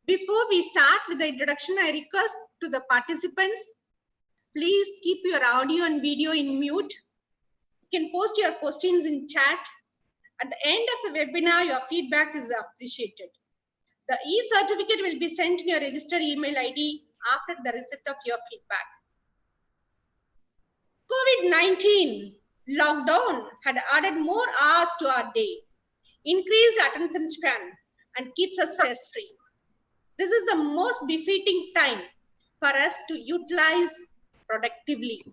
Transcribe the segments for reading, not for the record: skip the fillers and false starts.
Before we start with the introduction, I request to the participants, please keep your audio and video in mute. You can post your questions in chat. At the end of the webinar, your feedback is appreciated. The e-certificate will be sent to your registered email ID after the receipt of your feedback. COVID-19 lockdown had added more hours to our day, increased attention span, and keeps us stress-free. This is the most befitting time for us to utilize productively.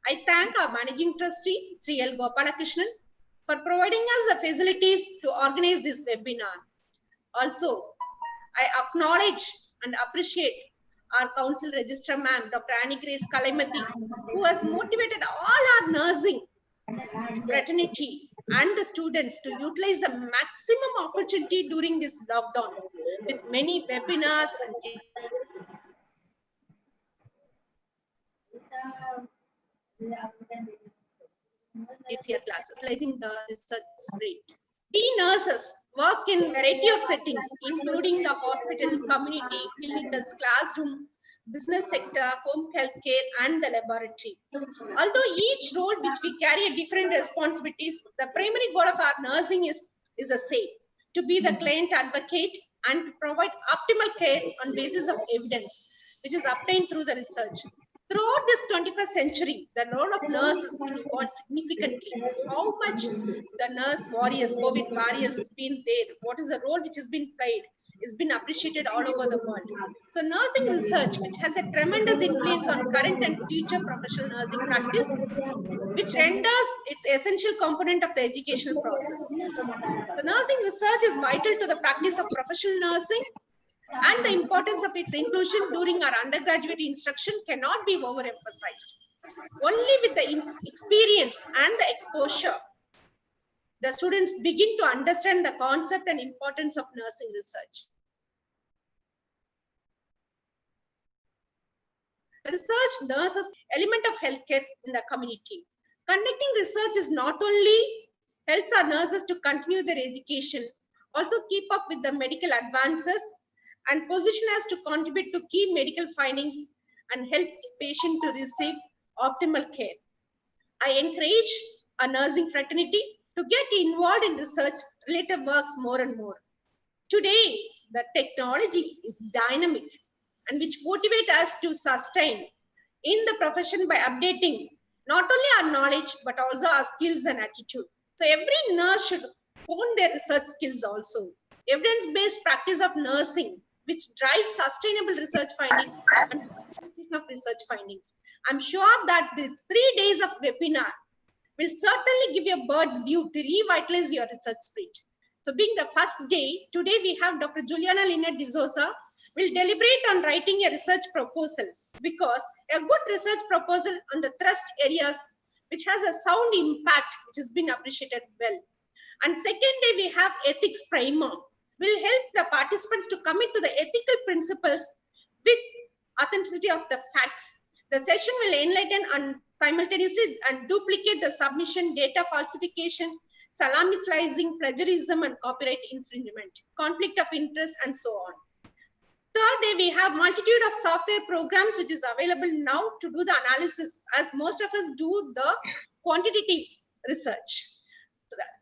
I thank our Managing Trustee, Sri L. Gopalakrishnan, for providing us the facilities to organize this webinar. Also, I acknowledge and appreciate our Council Registrar Ma'am, Dr. Annie Grace Kalaimati, who has motivated all our nursing fraternity and the students to utilize the maximum opportunity during this lockdown with many webinars and GCR classes, utilizing the research spirit. We nurses work in a variety of settings, including the hospital, community, clinicals, classroom, business sector, home healthcare, and the laboratory. Although each role which we carry different responsibilities, the primary goal of our nursing is the same: to be the client advocate and to provide optimal care on basis of evidence, which is obtained through the research. Throughout this 21st century, the role of nurse has been evolved significantly. How much the nurse warriors, COVID warriors has been there, what is the role which has been played, is been appreciated all over the world. So nursing research, which has a tremendous influence on current and future professional nursing practice, which renders its essential component of the educational process. So nursing research is vital to the practice of professional nursing, and the importance of its inclusion during our undergraduate instruction cannot be overemphasized. Only with the experience and the exposure, the students begin to understand the concept and importance of nursing research. Research nurses element of healthcare in the community. Conducting research is not only helps our nurses to continue their education, also keep up with the medical advances and position us to contribute to key medical findings and help patients to receive optimal care. I encourage a nursing fraternity to get involved in research related works more and more. Today, the technology is dynamic and which motivates us to sustain in the profession by updating not only our knowledge, but also our skills and attitude. So every nurse should hone their research skills also. Evidence-based practice of nursing, which drives sustainable research findings and of research findings. I'm sure that the 3 days of webinar will certainly give you a bird's view to revitalize your research spirit. So being the first day, today we have Dr. Juliana Lynette D'Souza will deliberate on writing a research proposal, because a good research proposal on the thrust areas which has a sound impact, which has been appreciated well. And second day we have ethics primer, will help the participants to commit to the ethical principles with authenticity of the facts. The session will enlighten and simultaneously and duplicate the submission, data falsification, salami slicing, plagiarism and copyright infringement, conflict of interest and so on. Third day, we have multitude of software programs which is available now to do the analysis, as most of us do the quantitative research.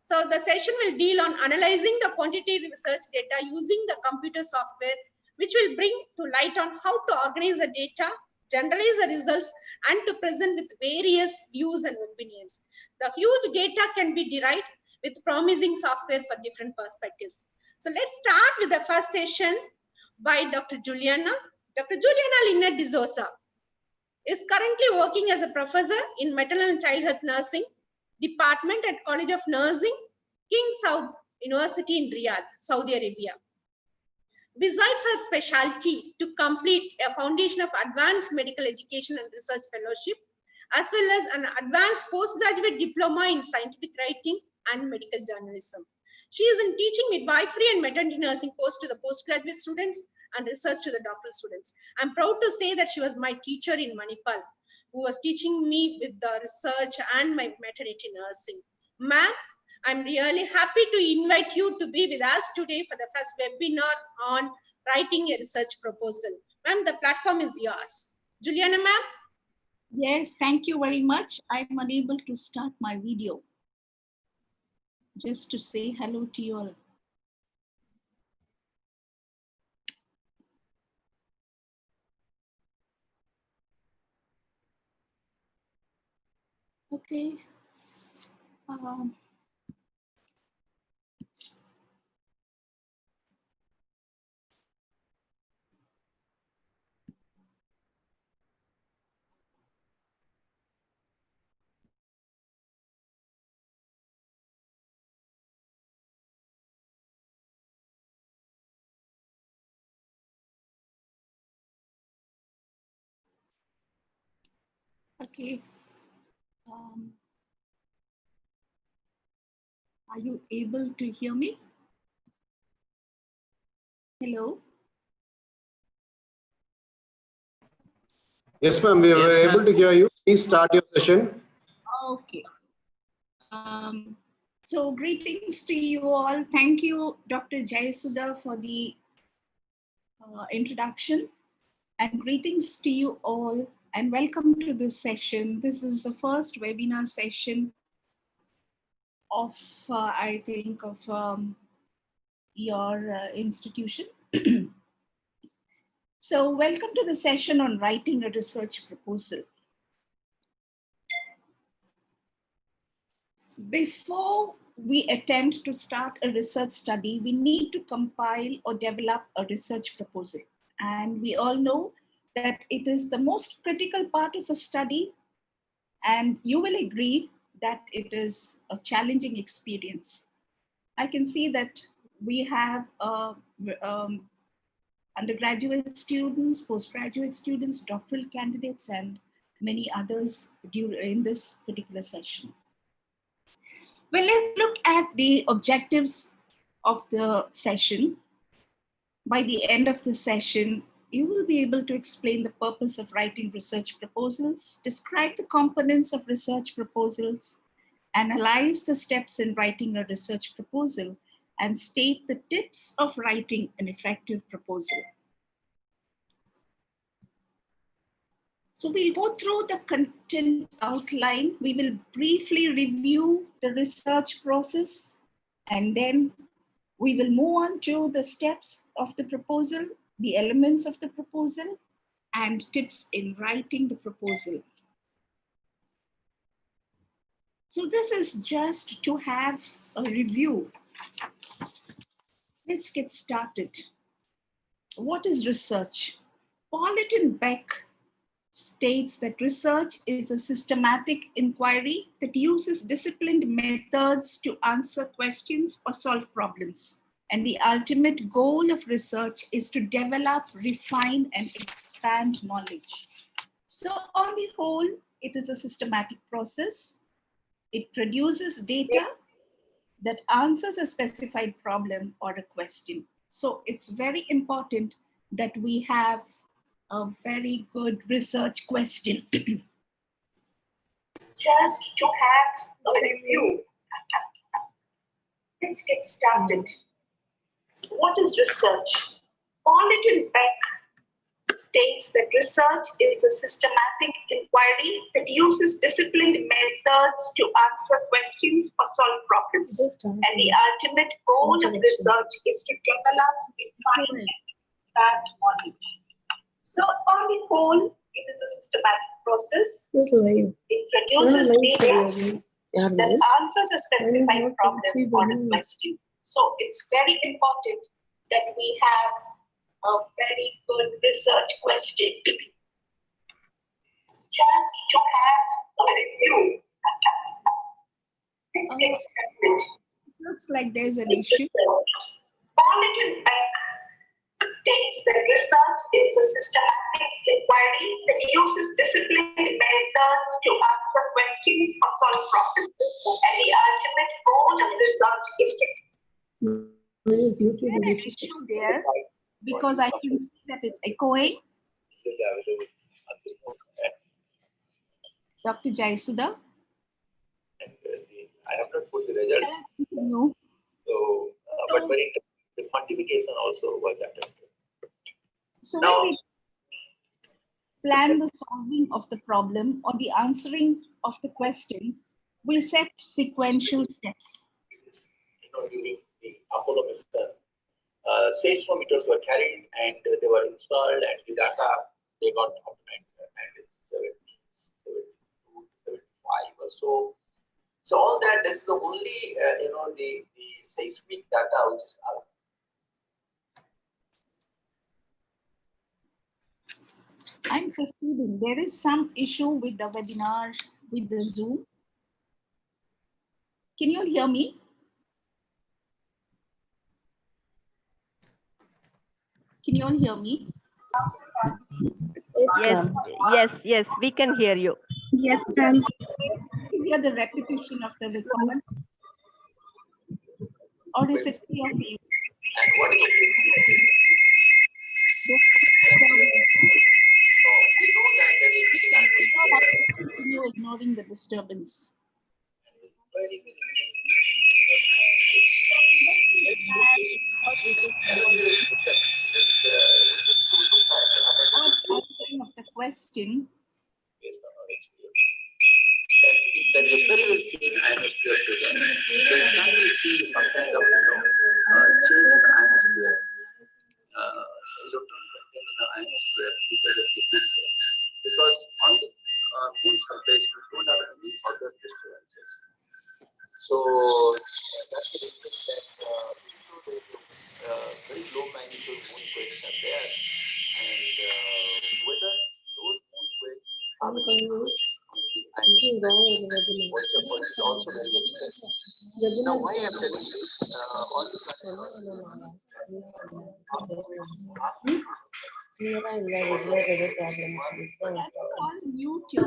So the session will deal on analyzing the quantitative research data using the computer software, which will bring to light on how to organize the data, generalize the results, and to present with various views and opinions. The huge data can be derived with promising software for different perspectives. So let's start with the first session by Dr. Juliana. Dr. Juliana Lynette D'Souza is currently working as a professor in maternal and child health nursing department at College of Nursing, King Saud University in Riyadh, Saudi Arabia. Besides her specialty to complete a foundation of advanced medical education and research fellowship, as well as an advanced postgraduate diploma in scientific writing and medical journalism. She is in teaching midwifery and maternity nursing course to the postgraduate students and research to the doctoral students. I'm proud to say that she was my teacher in Manipal, who was teaching me with the research and my maternity nursing. Ma'am, I'm really happy to invite you to be with us today for the first webinar on writing a research proposal. Ma'am, the platform is yours. Juliana, ma'am? Yes, thank you very much. I'm unable to start my video. Just to say hello to you all. Okay. Okay. Are you able to hear me? Hello? Yes, ma'am, we were able to hear you. Please start your session. Okay. So greetings to you all. Thank you, Dr. Jayasudha, for the introduction. And greetings to you all and welcome to this session. This is the first webinar session of, I think, of your institution. So welcome to the session on writing a research proposal. Before we attempt to start a research study, we need to compile or develop a research proposal. And we all know that it is the most critical part of a study. And you will agree that it is a challenging experience. I can see that we have undergraduate students, postgraduate students, doctoral candidates, and many others in this particular session. Well, let's look at the objectives of the session. By the end of the session, you will be able to explain the purpose of writing research proposals, describe the components of research proposals, analyze the steps in writing a research proposal, and state the tips of writing an effective proposal. So we'll go through the content outline. We will briefly review the research process, and then we will move on to the steps of the proposal, the elements of the proposal, and tips in writing the proposal. So this is just to have a review. Let's get started. What is research? Paulet and Beck states that research is a systematic inquiry that uses disciplined methods to answer questions or solve problems. And the ultimate goal of research is to develop, refine, and expand knowledge. So on the whole, it is a systematic process. It produces data that answers a specified problem or a question. So it's very important that we have a very good research question. Just to have a review. Let's get started. What is research? Paulet and Beck states that research is a systematic inquiry that uses disciplined methods to answer questions or solve problems. And the ultimate goal of research is to develop, refine, and expand knowledge. So on the whole, it is a systematic process. It produces data that answers a specified problem or a question. So it's very important that we have a very good research question. Just to have a review. Let's get started. Looks like there's an issue. Paulet and Beck states that research is a systematic inquiry that uses disciplined methods to answer questions or solve problems. And the ultimate goal of research is to... There's an issue there because I can see that it's echoing. Dr. Jayasudha? I have not put the results. No. So, but the quantification also was attempted. So when we plan the solving of the problem or the answering of the question, we set sequential steps. During the Apollo mission, seismometers were carried and they were installed, and the data they got optimized, and it's 72, 75 or so. So all that is the only the seismic data which is out. I'm proceeding. There is some issue with the webinar, with the Zoom. Can you all hear me? Can you all hear me? Yes, we can hear you. Yes, ma'am. Hear the repetition of the record, or is it clear for you? And what is the we know that there is continue ignoring the disturbance. very Answering of the question. based on our experience. If there is a very thin ionosphere present, then can we see some kind of change in the ionosphere? Electron content in the ionosphere because of the moon phase. Because on the moon surface, we don't have any other disturbances. So that's the reason that very low magnitude moon quakes are there, and whether those moon quakes are also very interesting. Now, why I'm telling this? All the Mute your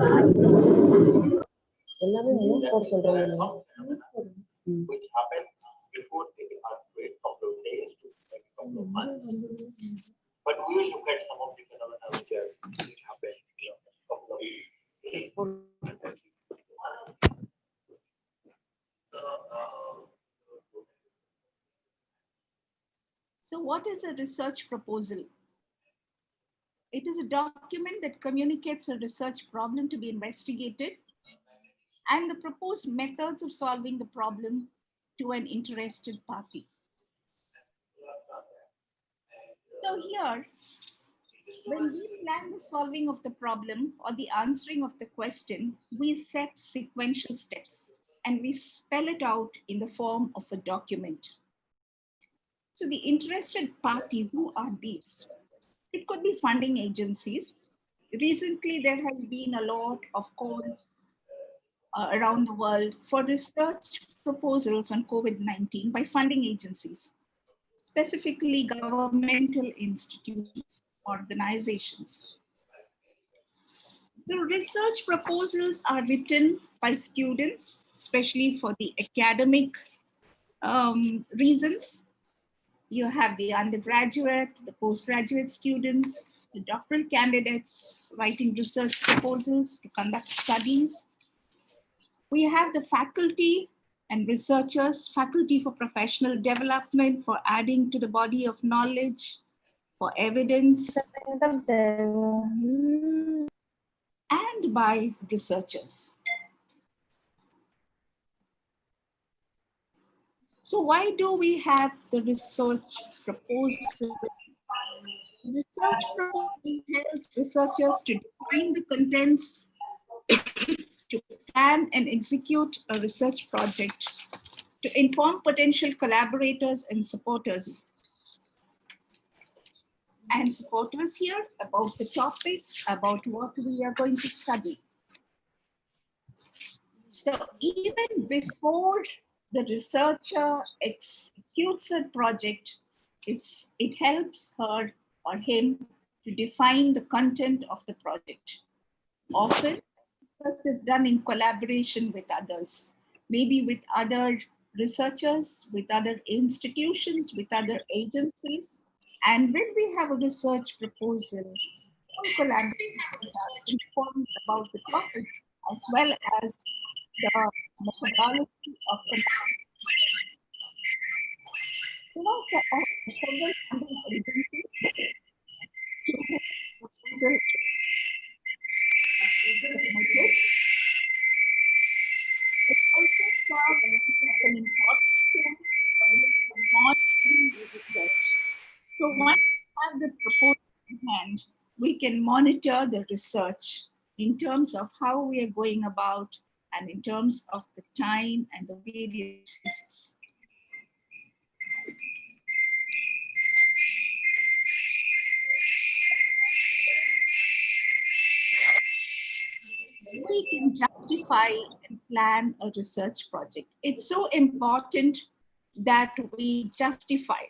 which happened before the earthquake, couple of days to maybe couple of months. But we will look at some of the phenomena which happened couple of days. So what is a research proposal? It is a document that communicates a research problem to be investigated and the proposed methods of solving the problem to an interested party. So here, when we plan the solving of the problem or the answering of the question, we set sequential steps and we spell it out in the form of a document. So the interested party, who are these? It could be funding agencies. Recently, there has been a lot of calls around the world for research proposals on COVID-19 by funding agencies, specifically governmental institutions, organizations. So research proposals are written by students, especially for the academic reasons. You have the undergraduate, the postgraduate students, the doctoral candidates writing research proposals to conduct studies. We have the faculty and researchers, faculty for professional development, for adding to the body of knowledge, for evidence, and by researchers. So why do we have the research proposal? Research proposal helps researchers to define the contents, to plan and execute a research project, to inform potential collaborators and supporters here about the topic, about what we are going to study. So even before the researcher executes a project, it helps her or him to define the content of the project. Often, research is done in collaboration with others, maybe with other researchers, with other institutions, with other agencies. And when we have a research proposal, all collaborators are informed about the topic as well as the methodology of conducting. Several funding agencies proposal is submitted. It also serves as an important tool for monitoring the research. So once we have the proposal in hand, we can monitor the research in terms of how we are going about and in terms of the time and the various phases. We can justify and plan a research project. It's so important that we justify.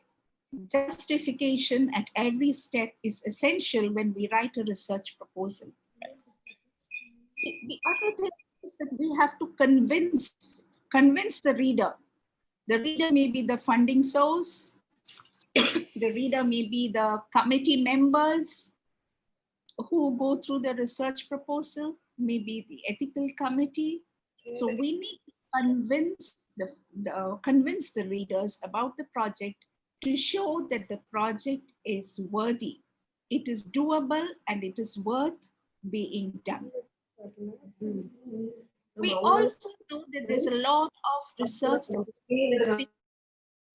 Justification at every step is essential when we write a research proposal. The other thing is that we have to convince the reader. The reader may be the funding source. The reader may be the committee members who go through the research proposal, maybe the ethical committee. So we need to convince the readers about the project to show that the project is worthy. It is doable and it is worth being done. We also know that there's a lot of research that is,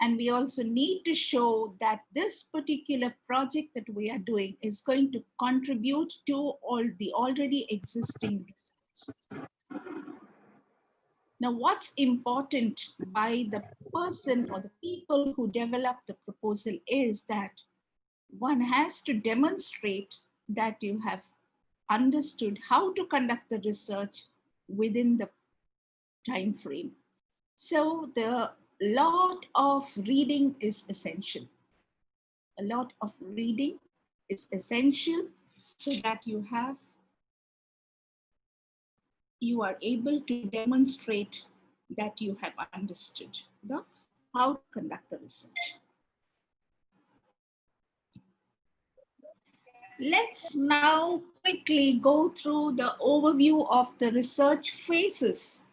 and we also need to show that this particular project that we are doing is going to contribute to all the already existing research. Now, what's important by the person or the people who develop the proposal is that one has to demonstrate that you have understood how to conduct the research within the time frame. So the lot of reading is essential. A lot of reading is essential so that you are able to demonstrate that you have understood how to conduct the research. Let's now quickly go through the overview of the research phases.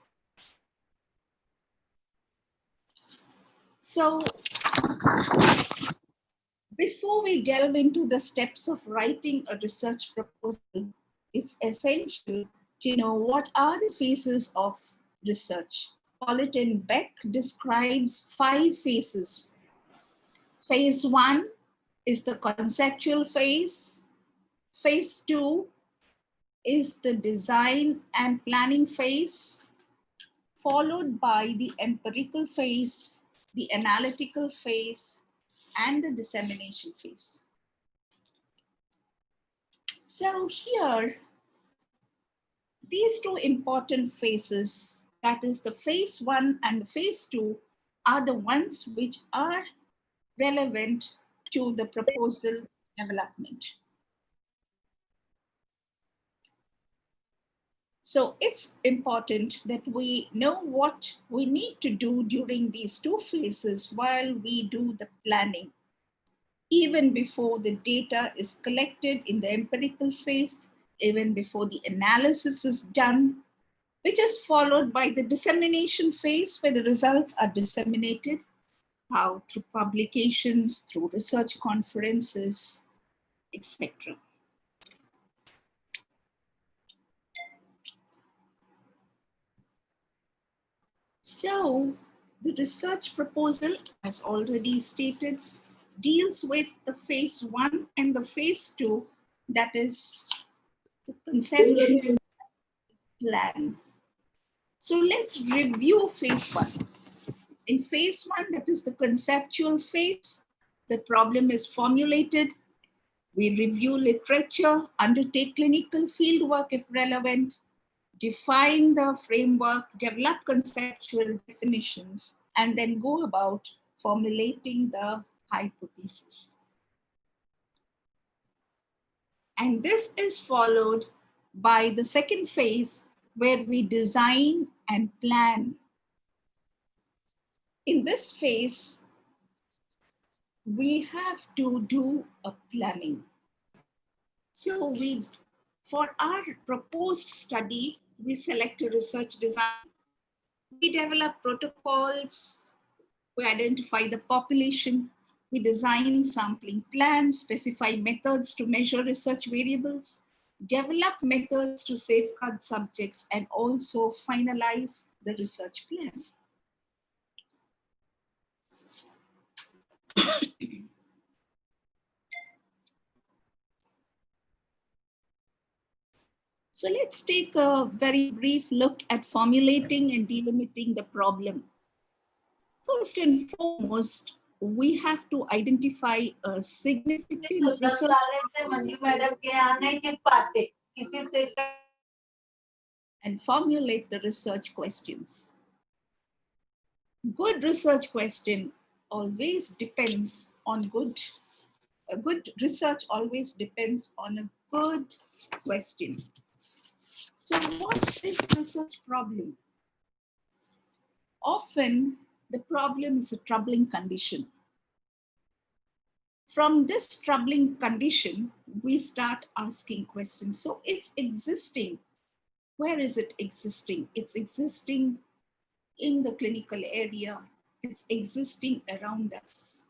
So before we delve into the steps of writing a research proposal, it's essential to know what are the phases of research. Pollitt and Beck describes 5 phases. Phase 1 is the conceptual phase. Phase 2 is the design and planning phase, followed by the empirical phase, the analytical phase, and the dissemination phase. So here, these 2 important phases, that is the phase 1 and the phase 2, are the ones which are relevant to the proposal development. So it's important that we know what we need to do during these 2 phases while we do the planning. Even before the data is collected in the empirical phase, even before the analysis is done, which is followed by the dissemination phase where the results are disseminated, how through publications, through research conferences, etc. So the research proposal, as already stated, deals with the phase 1 and the phase 2, that is the conceptual plan. So let's review phase 1. In phase 1, that is the conceptual phase, the problem is formulated. We review literature, undertake clinical fieldwork if relevant, define the framework, develop conceptual definitions, and then go about formulating the hypothesis. And this is followed by the second phase where we design and plan. In this phase, we have to do a planning. So for our proposed study, we select a research design, we develop protocols, we identify the population, We design sampling plans, specify methods to measure research variables, develop methods to safeguard subjects, and also finalize the research plan. So let's take a very brief look at formulating and delimiting the problem. First and foremost, we have to identify a significant research and formulate the research questions. Good research question always depends on a good research always depends on a good question. So what is research problem? Often the problem is a troubling condition. From this troubling condition, we start asking questions. So it's existing. Where is it existing? It's existing in the clinical area. It's existing around us.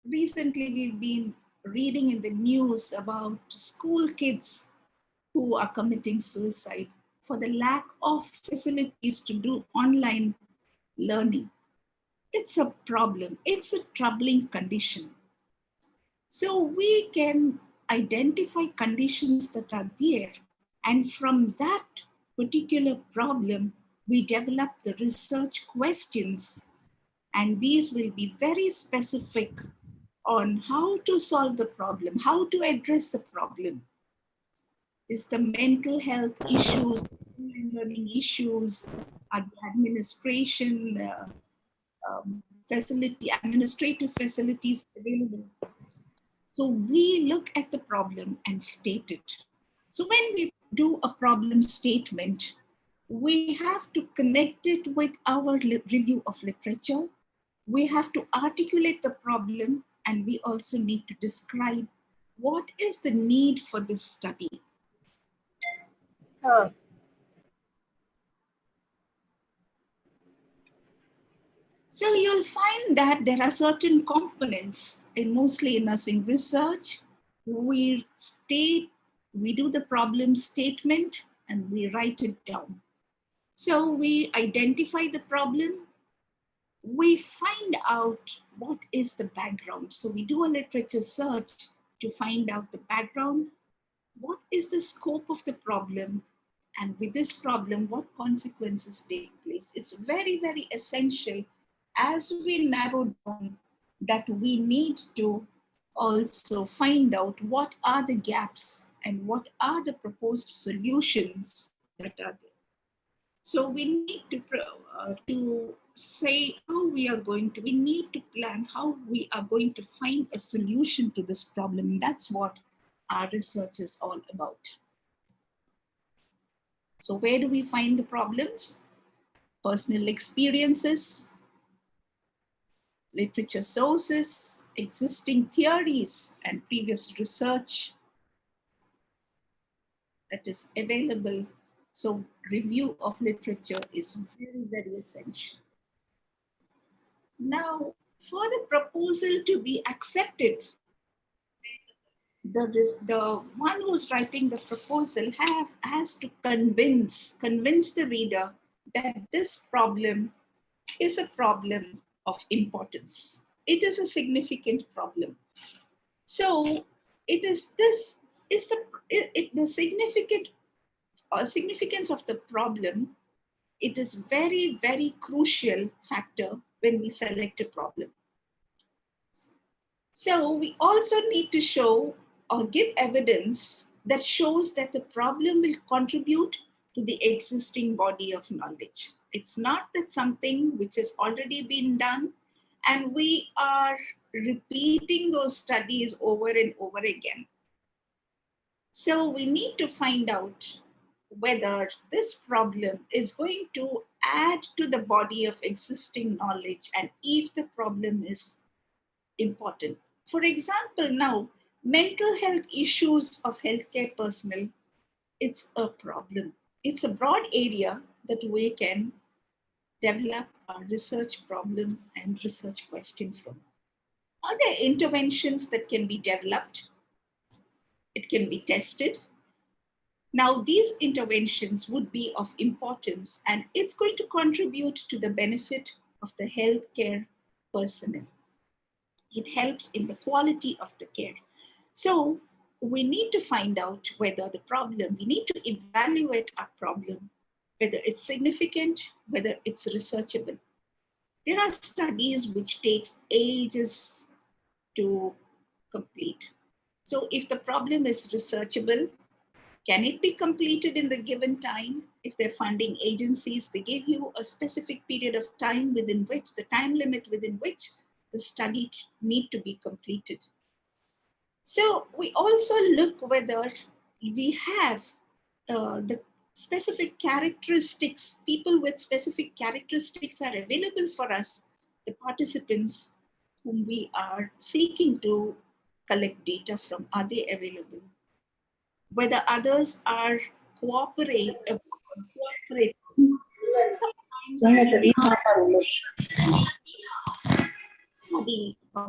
Recently, we've been reading in the news about school kids who are committing suicide for the lack of facilities to do online learning. It's a problem. It's a troubling condition. So we can identify conditions that are there, and from that particular problem, we develop the research questions, and these will be very specific on how to solve the problem, how to address the problem. Is the mental health issues, learning issues, are the administration administrative facilities available? So we look at the problem and state it. So when we do a problem statement, we have to connect it with our review of literature. We have to articulate the problem, and we also need to describe what is the need for this study. So you'll find that there are certain components mostly in nursing research. We do the problem statement and we write it down. So we identify the problem, we find out what is the background. So we do a literature search to find out the background, what is the scope of the problem, and with this problem, what consequences take place. It's very, very essential as we narrow down that we need to also find out what are the gaps and what are the proposed solutions that are there. So we need to say how we need to plan how we are going to find a solution to this problem. That's what our research is all about. So where do we find the problems? Personal experiences, literature sources, existing theories, and previous research that is available. So review of literature is very, very essential. Now, for the proposal to be accepted, the one who's writing the proposal has to convince the reader that this problem is a problem of importance. It is a significant problem. So it is the significance of the problem. It is very, very crucial factor when we select a problem. So we also need to show or give evidence that shows that the problem will contribute to the existing body of knowledge. It's not that something which has already been done and we are repeating those studies over and over again. So we need to find out whether this problem is going to add to the body of existing knowledge and if the problem is important. For example, now, mental health issues of healthcare personnel, it's a problem. It's a broad area that we can develop a research problem and research question from. Are there interventions that can be developed? It can be tested. Now, these interventions would be of importance, and it's going to contribute to the benefit of the healthcare personnel. It helps in the quality of the care. So we need to find out whether the problem, we need to evaluate our problem, whether it's significant, whether it's researchable. There are studies which takes ages to complete. So if the problem is researchable, can it be completed in the given time? If they're funding agencies, they give you a specific period of time within which, the time limit within which the study need to be completed. So we also look whether we have the specific characteristics, people with specific characteristics are available for us, the participants whom we are seeking to collect data from, are they available? Whether others are cooperate. A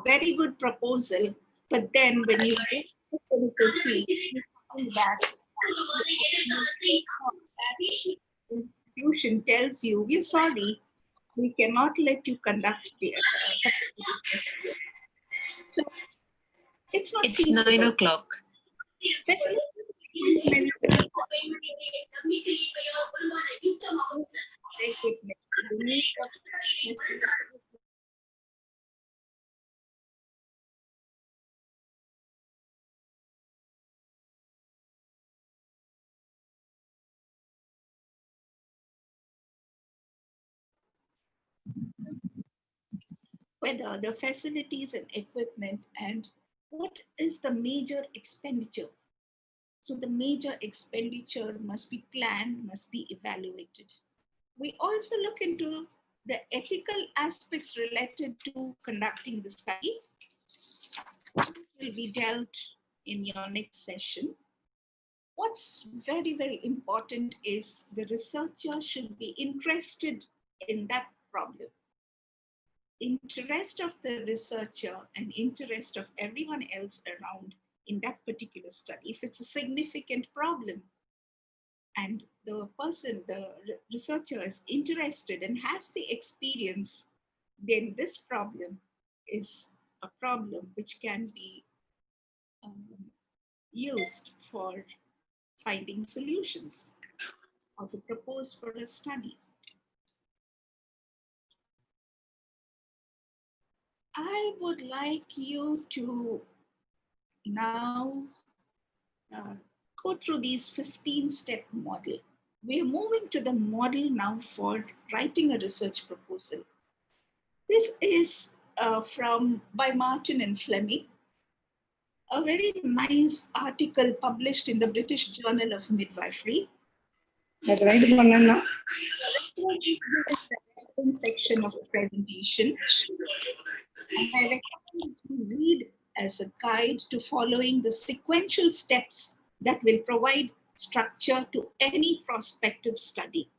very good proposal, but then when you go to the clinical field, you find that the institution tells you, we're sorry, we cannot let you conduct the so it's not It's feasible. 9 o'clock. Facilities whether the facilities and equipment, and what is the major expenditure. So the major expenditure must be planned, must be evaluated. We also look into the ethical aspects related to conducting the study. This will be dealt in your next session. What's very, very important is the researcher should be interested in that problem. Interest of the researcher and interest of everyone else around in that particular study. If it's a significant problem and the person, the researcher is interested and has the experience, then this problem is a problem which can be used for finding solutions or to propose for a study. I would like you to now go through these 15-step model. We're moving to the model now for writing a research proposal. This is by Martin and Fleming, a very nice article published in the British Journal of Midwifery. Section of the presentation. And I recommend you read as a guide to following the sequential steps that will provide structure to any prospective study.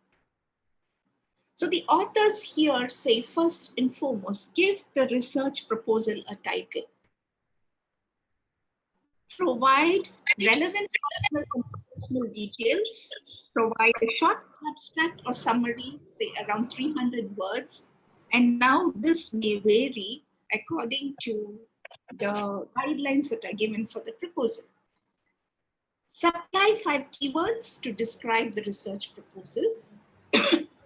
So the authors here say, first and foremost, give the research proposal a title. Provide relevant conceptual details. Provide a short abstract or summary, say around 300 words. And now this may vary according to the guidelines that are given for the proposal. Supply 5 keywords to describe the research proposal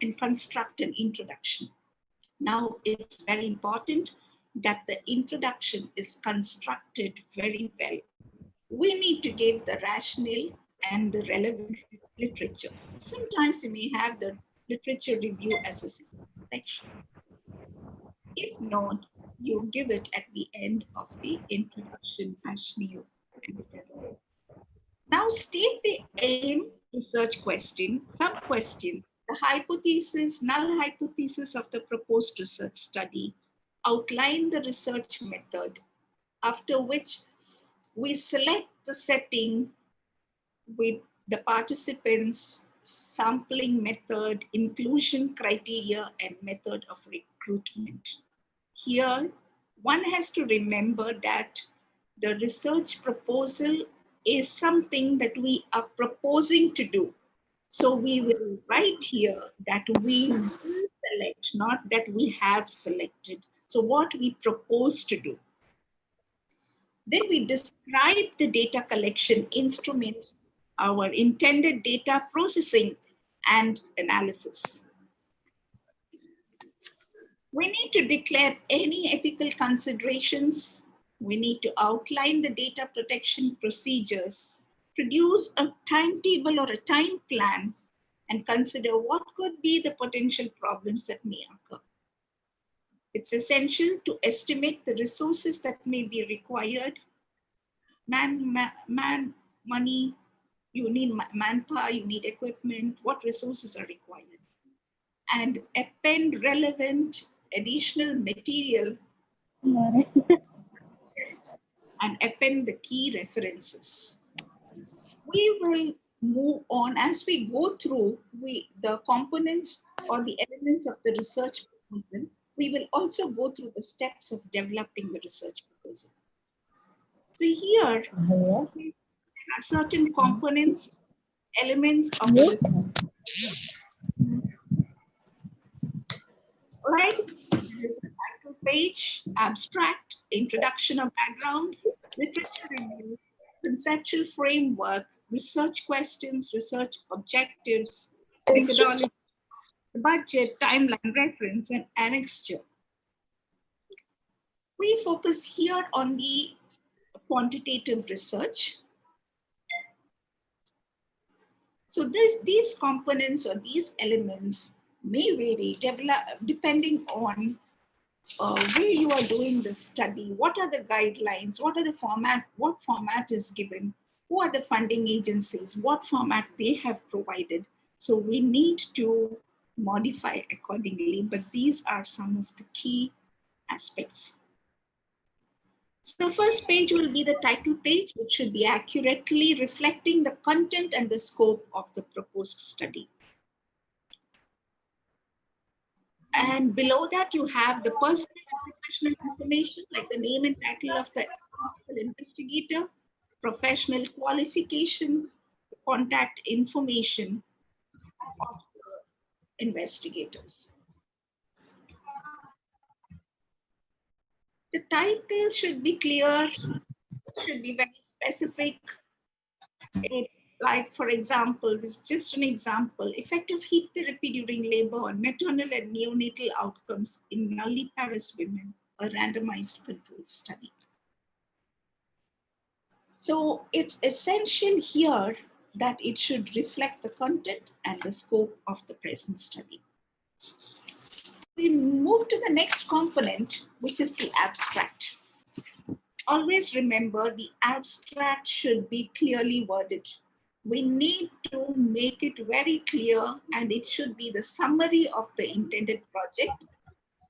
and construct an introduction. Now, it's very important that the introduction is constructed very well. We need to give the rationale and the relevant literature. Sometimes you may have the literature review as a section. If not, you give it at the end of the introduction, rationale. Now state the aim, research question, sub-question, the hypothesis, null hypothesis of the proposed research study, outline the research method, after which we select the setting with the participants, sampling method, inclusion criteria, and method of recruitment. Here, one has to remember that the research proposal is something that we are proposing to do. So we will write here that we will select, not that we have selected. So what we propose to do. Then we describe the data collection instruments, our intended data processing and analysis. We need to declare any ethical considerations. We need to outline the data protection procedures, produce a timetable or a time plan, and consider what could be the potential problems that may occur. It's essential to estimate the resources that may be required. Money, you need manpower, you need equipment, what resources are required. And append relevant additional material and append the key references. We will move on as we go through the components or the elements of the research proposal. We will also go through the steps of developing the research proposal. So here, there are certain components, elements of the research. Right? There is a title page, abstract, introduction or background, literature review, conceptual framework, research questions, research objectives, methodology, budget, timeline reference, and annexure. We focus here on the quantitative research. So these components or these elements may vary depending on where you are doing the study, what are the guidelines, what are the format, what format is given, who are the funding agencies, what format they have provided. So we need to modify accordingly, but these are some of the key aspects. So the first page will be the title page, which should be accurately reflecting the content and the scope of the proposed study. And below that, you have the personal and professional information, like the name and title of the investigator, professional qualification, contact information of the investigators. The title should be clear, should be very specific. Like, for example, this is just an example, effective heat therapy during labor on maternal and neonatal outcomes in nulliparous women, a randomized controlled study. So it's essential here that it should reflect the content and the scope of the present study. We move to the next component, which is the abstract. Always remember the abstract should be clearly worded. We need to make it very clear, and it should be the summary of the intended project.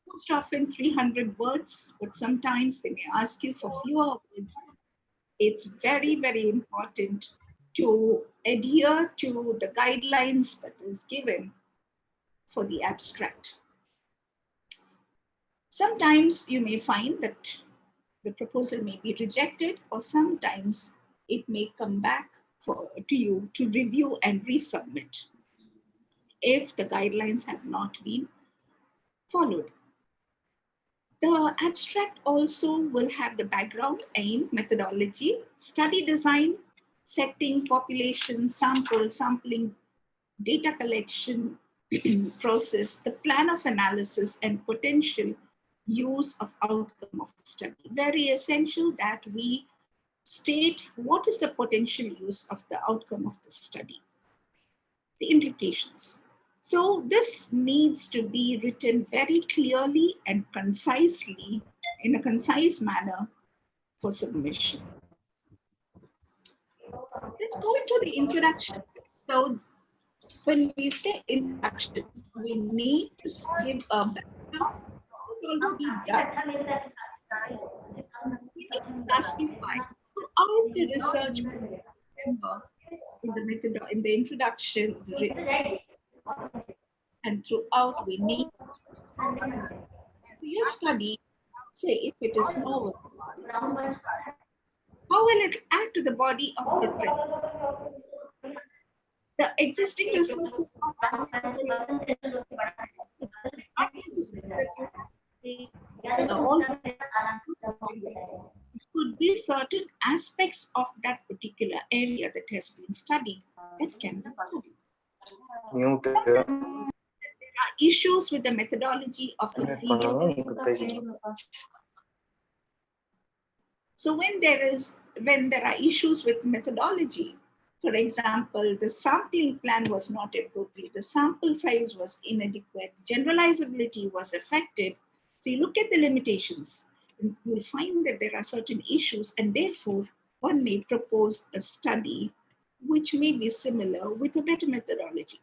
Most often 300 words, but sometimes they may ask you for fewer words. It's very, very important to adhere to the guidelines that is given for the abstract. Sometimes you may find that the proposal may be rejected, or sometimes it may come back to you to review and resubmit if the guidelines have not been followed. The abstract also will have the background, aim, methodology, study design, setting, population, sample, sampling, data collection process, the plan of analysis, and potential use of outcome of the study. Very essential that we state what is the potential use of the outcome of the study, the implications. So this needs to be written very clearly and concisely, in a concise manner for submission. Let's go into the introduction. So when we say introduction, we need to give a background. We need to classify throughout the research member in the introduction, and throughout we need your study, say if it is novel, how will it add to the body of literature? The existing research is not applicable. Not necessarily that you have to say all. It could be certain aspects of that particular area that has been studied that can be studied. There are issues with the methodology of the previous. So when there are issues with methodology, for example, the sampling plan was not appropriate, the sample size was inadequate, generalizability was affected. So you look at the limitations, and you'll find that there are certain issues, and therefore one may propose a study which may be similar with a better methodology.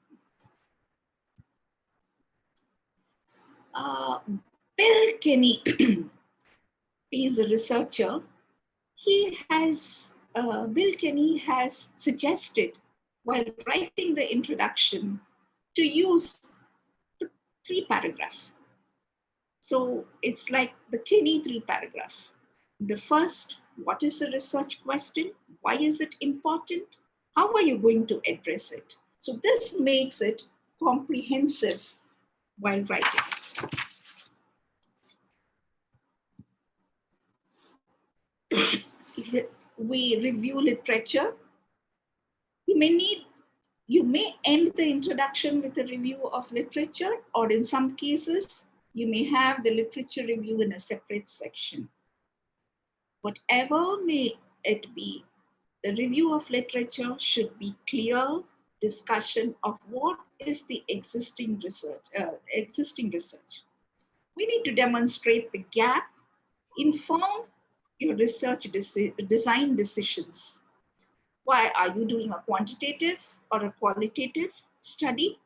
Bill Kenny is a researcher. Bill Kenny has suggested, while writing the introduction, to use the 3-paragraph. So it's like the Kenny 3-paragraph. The first, what is the research question? Why is it important? How are you going to address it? So this makes it comprehensive while writing. We review literature. You may end the introduction with a review of literature, or in some cases, you may have the literature review in a separate section. Whatever may it be, the review of literature should be clear discussion of what is the existing research. We need to demonstrate the gap, inform your research design decisions. Why are you doing a quantitative or a qualitative study?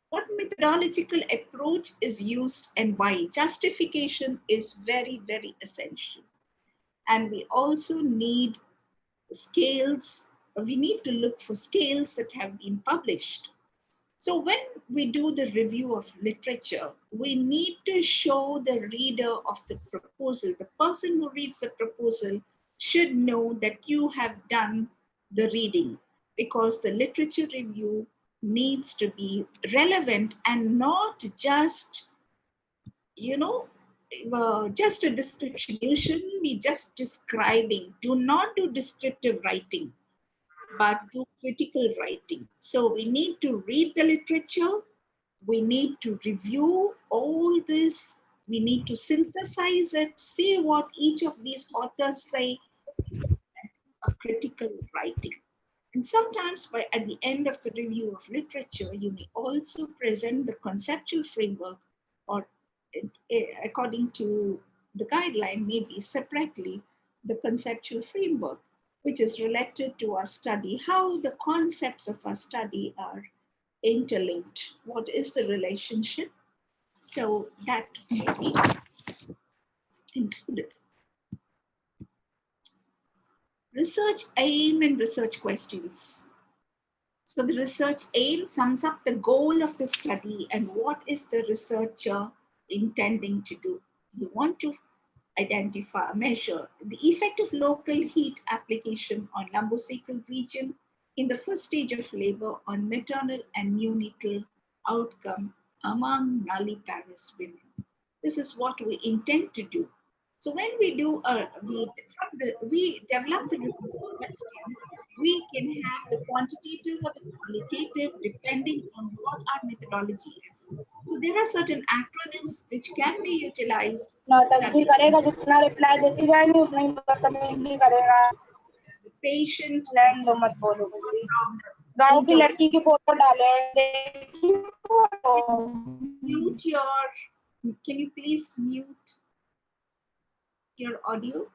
What methodological approach is used and why? Justification is very, very essential. And we also need scales. We need to look for scales that have been published. So when we do the review of literature, we need to show the reader of the proposal, the person who reads the proposal should know that you have done the reading, because the literature review needs to be relevant and not just, just a description. You shouldn't be just describing. Do not do descriptive writing, but do critical writing. So we need to read the literature. We need to review all this. We need to synthesize it, see what each of these authors say, a critical writing. And sometimes at the end of the review of literature, you may also present the conceptual framework, or according to the guideline, maybe separately, the conceptual framework, which is related to our study, how the concepts of our study are interlinked. What is the relationship? So that may be included. Research aim and research questions. So the research aim sums up the goal of the study and what is the researcher intending to do. You want to identify, measure the effect of local heat application on lumbosacral region in the first stage of labor on maternal and neonatal outcome among nulliparous women. This is what we intend to do. So when we do, we develop the research question, we can have the quantitative or the qualitative depending on what our methodology is. So there are certain acronyms which can be utilized. Patient, गाँव की लड़की की photo डाले mute your, can you please mute your audio?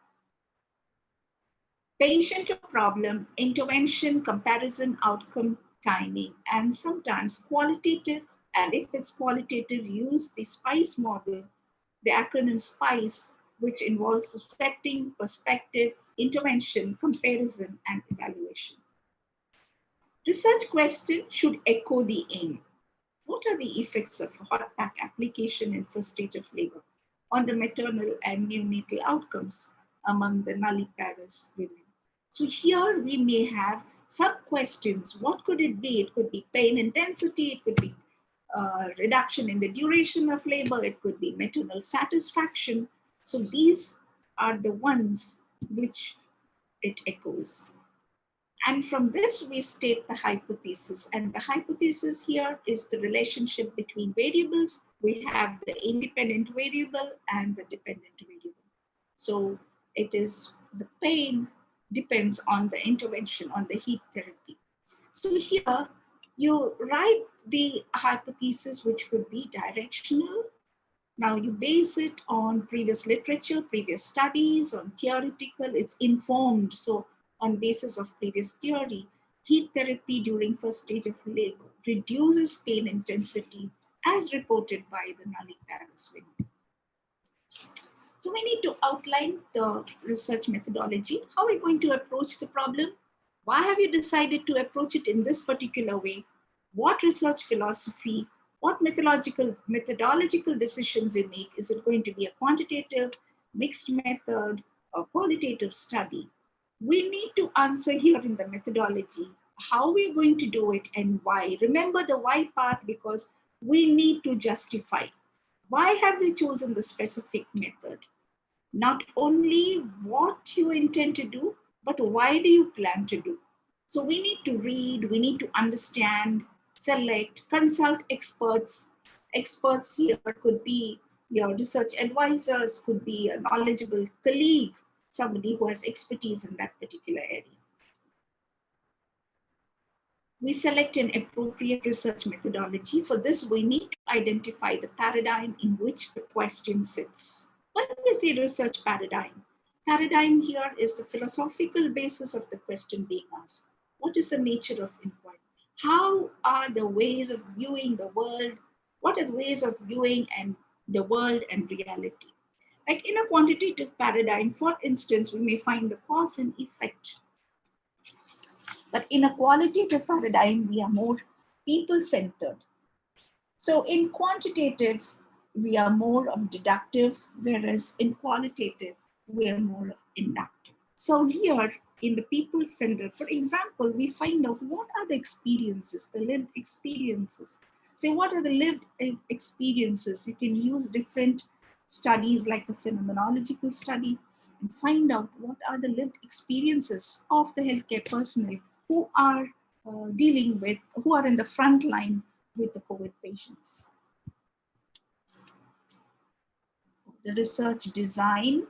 Patient or problem, intervention, comparison, outcome, timing, and sometimes qualitative. And if it's qualitative, use the SPICE model, the acronym SPICE, which involves the setting, perspective, intervention, comparison, and evaluation. Research question should echo the aim. What are the effects of hot pack application in first stage of labor? on the maternal and neonatal outcomes among the nulliparous women. So here we may have sub-questions. What could it be? It could be pain intensity, it could be reduction in the duration of labor, it could be maternal satisfaction. So these are the ones which it echoes. And from this, we state the hypothesis. And the hypothesis here is the relationship between variables. We have the independent variable and the dependent variable. So it is the pain depends on the intervention, on the heat therapy. So here you write the hypothesis, which could be directional. Now you base it on previous literature, previous studies, on theoretical, it's informed. So on basis of previous theory, heat therapy during first stage of labor reduces pain intensity as reported by the nulliparous women. So we need to outline the research methodology. How are we going to approach the problem? Why have you decided to approach it in this particular way? What research philosophy, what methodological decisions you make? Is it going to be a quantitative, mixed method, or qualitative study? We need to answer here in the methodology, how we're going to do it and why. Remember the why part, because we need to justify. Why have we chosen the specific method? Not only what you intend to do, but why do you plan to do? So we need to read, we need to understand, select, consult experts. Experts here could be your research advisors, could be a knowledgeable colleague, somebody who has expertise in that particular area. We select an appropriate research methodology. For this, we need to identify the paradigm in which the question sits. When we say research paradigm, paradigm here is the philosophical basis of the question being asked. What is the nature of inquiry? How are the ways of viewing the world? What are the ways of viewing and the world and reality? Like in a quantitative paradigm, for instance, we may find the cause and effect. But in a qualitative paradigm, we are more people-centered. So in quantitative, we are more of deductive, whereas in qualitative, we are more of inductive. So here in the people-centered, for example, we find out what are the experiences, the lived experiences. Say, what are the lived experiences? You can use different studies like the phenomenological study and find out what are the lived experiences of the healthcare personnel who are dealing with, who are in the front line with the COVID patients. The research design,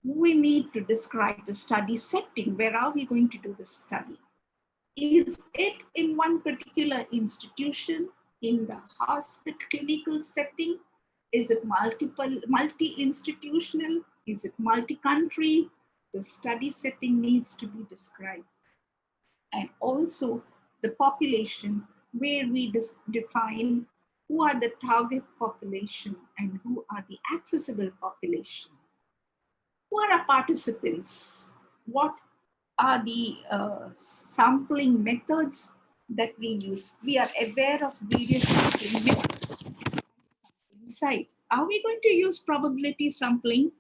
we need to describe the study setting. Where are we going to do the study? Is it in one particular institution, in the hospital clinical setting? Is it multi-institutional? Is it multi-country? The study setting needs to be described. And also the population, where we define who are the target population and who are the accessible population. Who are our participants? What are the sampling methods that we use? We are aware of various sampling methods. Side. Are we going to use probability sampling?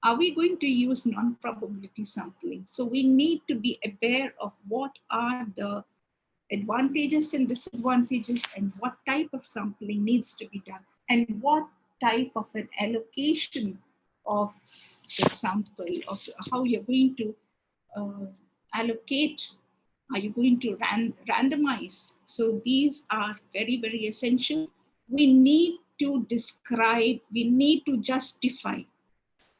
Are we going to use non-probability sampling? So we need to be aware of what are the advantages and disadvantages and what type of sampling needs to be done and what type of an allocation of the sample, of how you're going to allocate. Are you going to randomize? So these are very, very essential. We need to describe, we need to justify.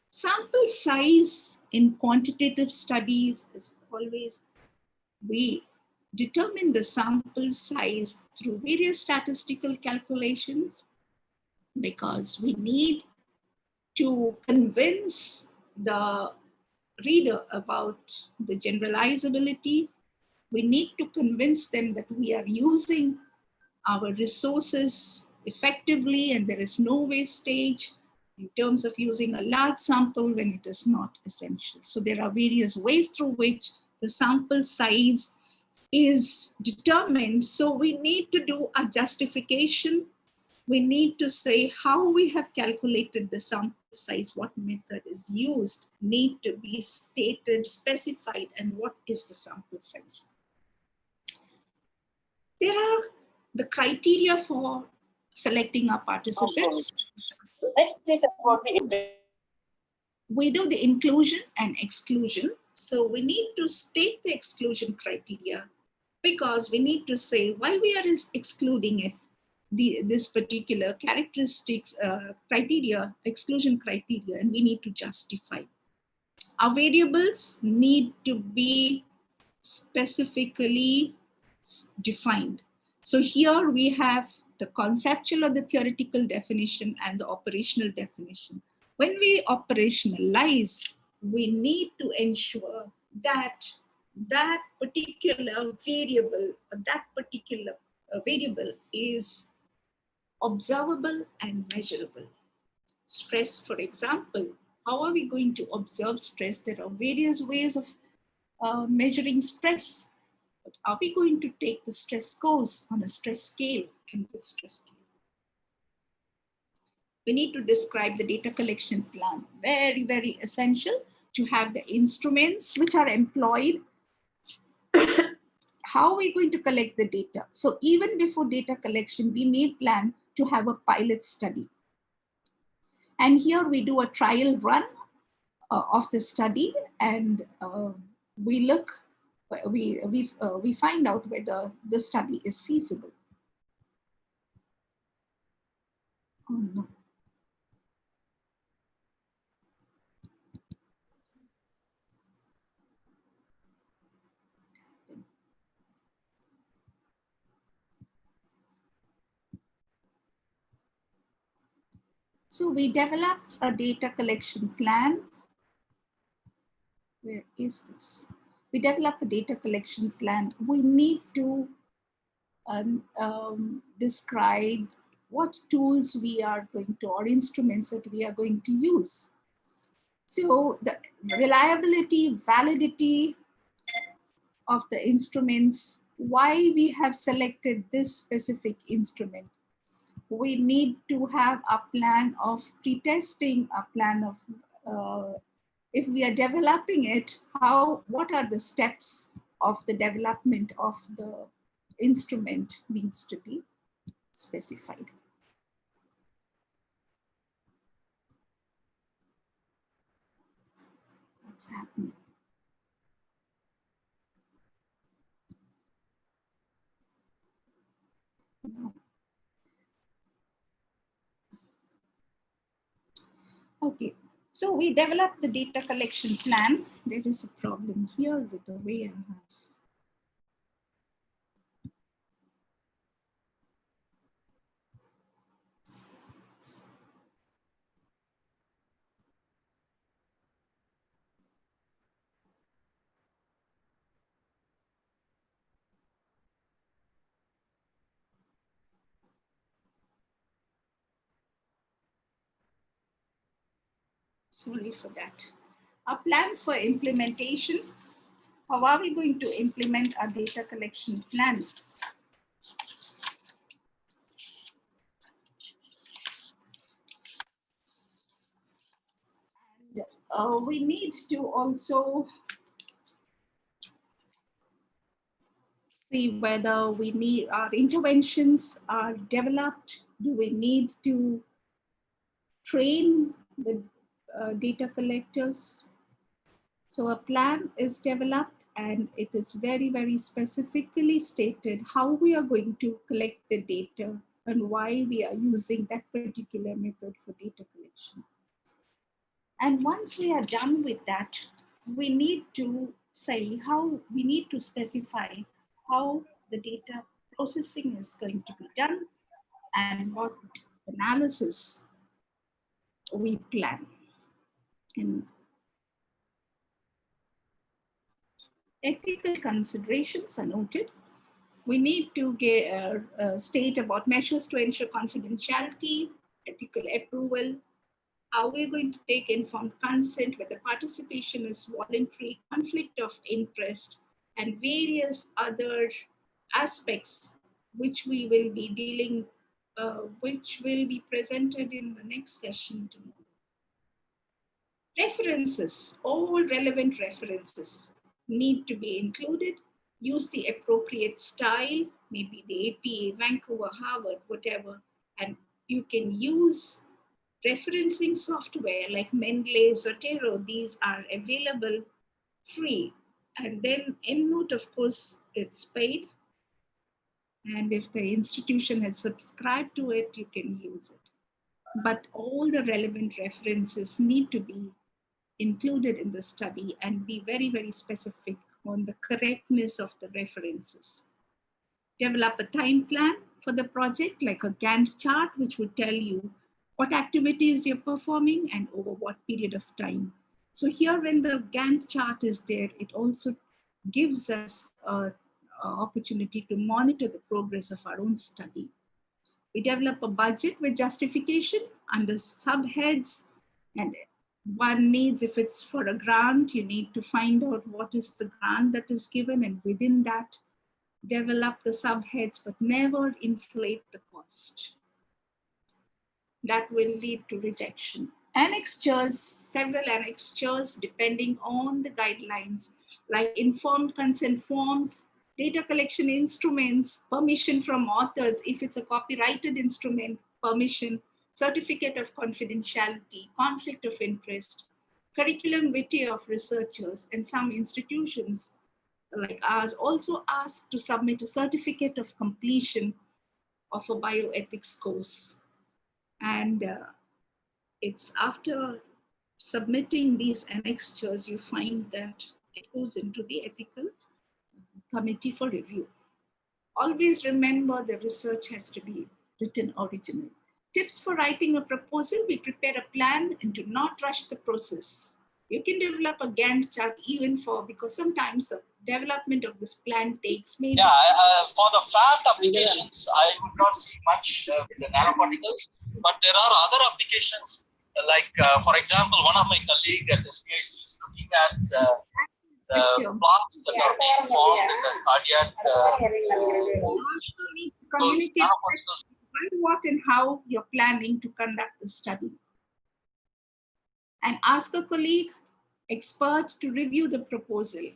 Sample size in quantitative studies is always, we determine the sample size through various statistical calculations because we need to convince the reader about the generalizability. We need to convince them that we are using our resources effectively and there is no wastage in terms of using a large sample when it is not essential. So there are various ways through which the sample size is determined. So we need to do a justification We need to say how we have calculated the sample size, what method is used, need to be stated, specified, and what is the sample size. There are the criteria for selecting our participants. Next is about the We do the inclusion and exclusion. So we need to state the exclusion criteria because we need to say why we are excluding it, this particular characteristics, criteria, exclusion criteria, and we need to justify. Our variables need to be specifically defined. So here we have the conceptual or the theoretical definition and the operational definition. When we operationalize, we need to ensure that that particular variable, is observable and measurable. Stress, for example, how are we going to observe stress? There are various ways of measuring stress. But are we going to take the stress scores on a stress scale and with stress scale? We need to describe the data collection plan. Very, very essential to have the instruments which are employed. How are we going to collect the data? So even before data collection, we may plan to have a pilot study. And here we do a trial run of the study, and we find out whether the study is feasible. Oh no. So we develop a data collection plan. Where is this? We develop a data collection plan. We need to describe what tools we are going to, or instruments that we are going to use. So the reliability, validity of the instruments, why we have selected this specific instrument. We need to have a plan of pre-testing, a plan of, if we are developing it, what are the steps of the development of the instrument needs to be specified. What's happening? No. Okay, so we developed the data collection plan. There is a problem here with the way I have. Sorry for that. A plan for implementation. How are we going to implement our data collection plan? And, we need to also see whether we need our interventions are developed. Do we need to train the data collectors? So a plan is developed and it is very, very specifically stated how we are going to collect the data and why we are using that particular method for data collection. And once we are done with that, we need to say how, we need to specify how the data processing is going to be done and what analysis we plan. And ethical considerations are noted. We need to state about measures to ensure confidentiality, ethical approval, how we're going to take informed consent, whether participation is voluntary, conflict of interest, and various other aspects which we will be dealing which will be presented in the next session tomorrow. References, all relevant references need to be included. Use the appropriate style, maybe the APA, Vancouver, Harvard, whatever, and you can use referencing software like Mendeley, Zotero. These are available free. And then EndNote, of course, it's paid. And if the institution has subscribed to it, you can use it. But all the relevant references need to be included in the study and be very, very specific on the correctness of the references. Develop a time plan for the project, like a Gantt chart, which will tell you what activities you're performing and over what period of time. So here, when the Gantt chart is there, it also gives us an opportunity to monitor the progress of our own study. We develop a budget with justification under subheads, and one needs, if it's for a grant, you need to find out what is the grant that is given, and within that, develop the subheads, but never inflate the cost. That will lead to rejection. Annexures, several annexures depending on the guidelines, like informed consent forms, data collection instruments, permission from authors, if it's a copyrighted instrument, permission, certificate of confidentiality, conflict of interest, curriculum vitae of researchers, and some institutions like ours also ask to submit a certificate of completion of a bioethics course. And it's after submitting these annexures, you find that it goes into the ethical committee for review. Always remember the research has to be written original. Tips for writing a proposal: we prepare a plan and do not rush the process. You can develop a Gantt chart even for, because sometimes the development of this plan takes maybe. Yeah, for the fat applications, I would not see much with the nanoparticles, but there are other applications like, for example, one of my colleagues at this PhD is looking at the plaques that are being formed in the cardiac. Also need to communicate what and how you're planning to conduct the study. And ask a colleague, expert, to review the proposal.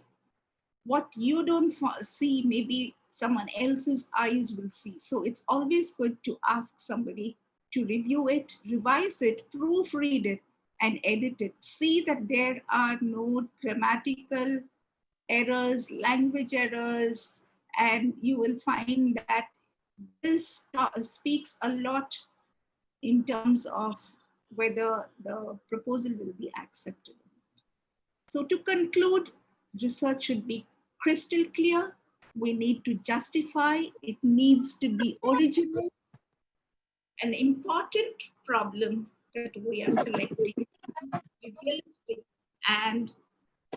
What you don't see, maybe someone else's eyes will see. So it's always good to ask somebody to review it, revise it, proofread it, and edit it. See that there are no grammatical errors, language errors, and you will find that this speaks a lot in terms of whether the proposal will be accepted. So to conclude, research should be crystal clear. We need to justify. It needs to be original. An important problem that we are selecting is realistic, and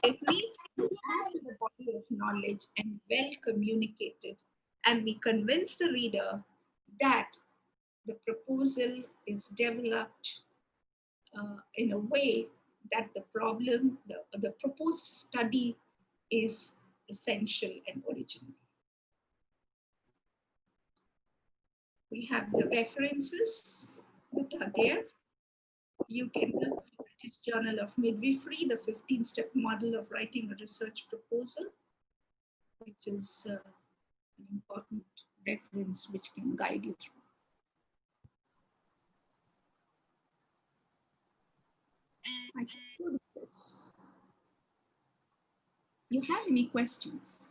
it needs to add to the body of knowledge and well communicated. And we convince the reader that the proposal is developed in a way that the problem, the proposed study is essential and original. We have the references that are there. You can look for the British Journal of Midwifery, the 15-step model of writing a research proposal, which is an important reference which can guide you through. I conclude this. You have any questions?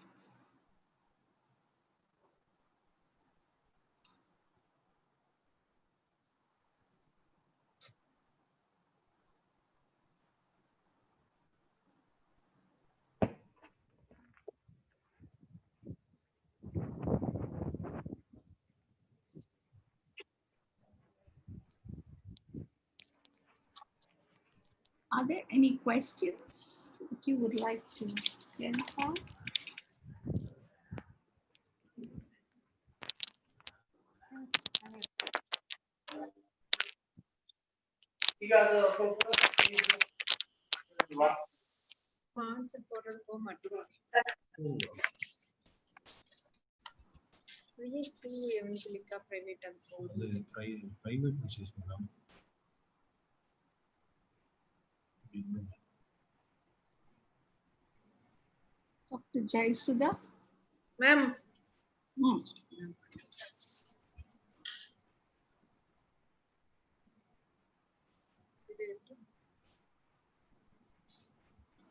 Are there any questions that you would like to clarify? 2 Evangelica private and private message, madam. Dr. Jayasudha? Ma'am, Hmm.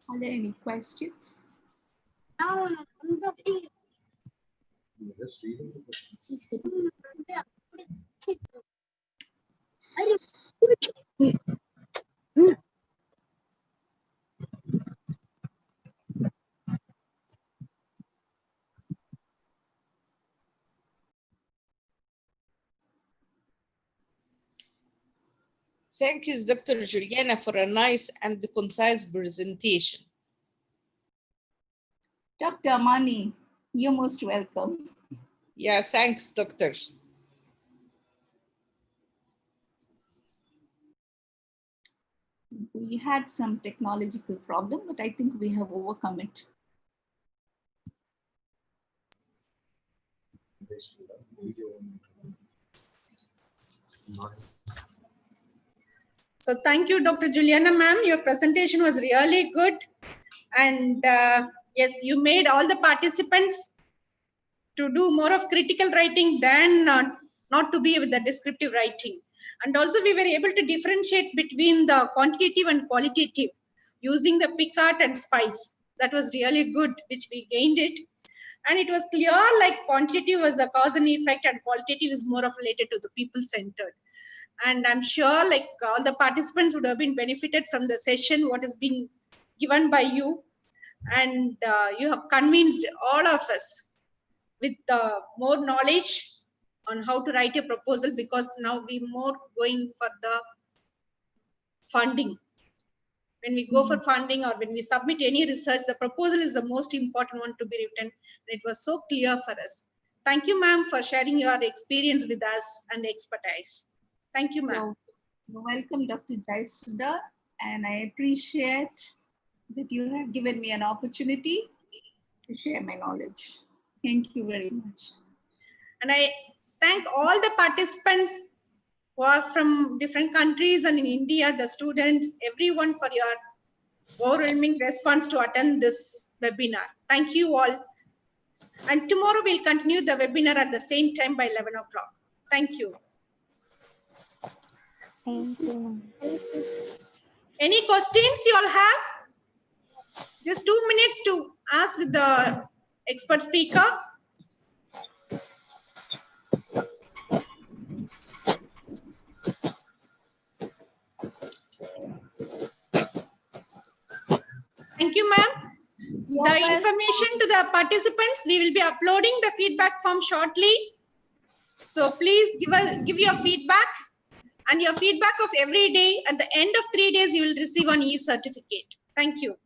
Are there any questions? Just reading. Thank you, Dr. Juliana, for a nice and concise presentation. Dr. Amani, you're most welcome. Yeah, thanks, Doctor. We had some technological problem, but I think we have overcome it. so thank you, Dr. Juliana, ma'am. Your presentation was really good. And yes, you made all the participants to do more of critical writing than not to be with the descriptive writing. And also we were able to differentiate between the quantitative and qualitative using the Picard and Spice. That was really good, which we gained it. And it was clear like quantitative was the cause and effect and qualitative is more of related to the people centered. And I'm sure like all the participants would have been benefited from the session, what has been given by you. And you have convinced all of us with more knowledge on how to write a proposal, because now we more going for the funding. When we go for funding or when we submit any research, the proposal is the most important one to be written. And it was so clear for us. Thank you, ma'am, for sharing your experience with us and expertise. Thank you, ma'am. You're welcome, Dr. Jayasudha, and I appreciate that you have given me an opportunity to share my knowledge. Thank you very much. And I thank all the participants who are from different countries and in India, the students, everyone for your overwhelming response to attend this webinar. Thank you all. And tomorrow we'll continue the webinar at the same time by 11 o'clock. Thank you. Thank you. Any questions you all have? Just 2 minutes to ask the expert speaker. Thank you, ma'am. The information to the participants, we will be uploading the feedback form shortly. So please give your feedback, and your feedback of every day. At the end of 3 days, you will receive an e-certificate. Thank you.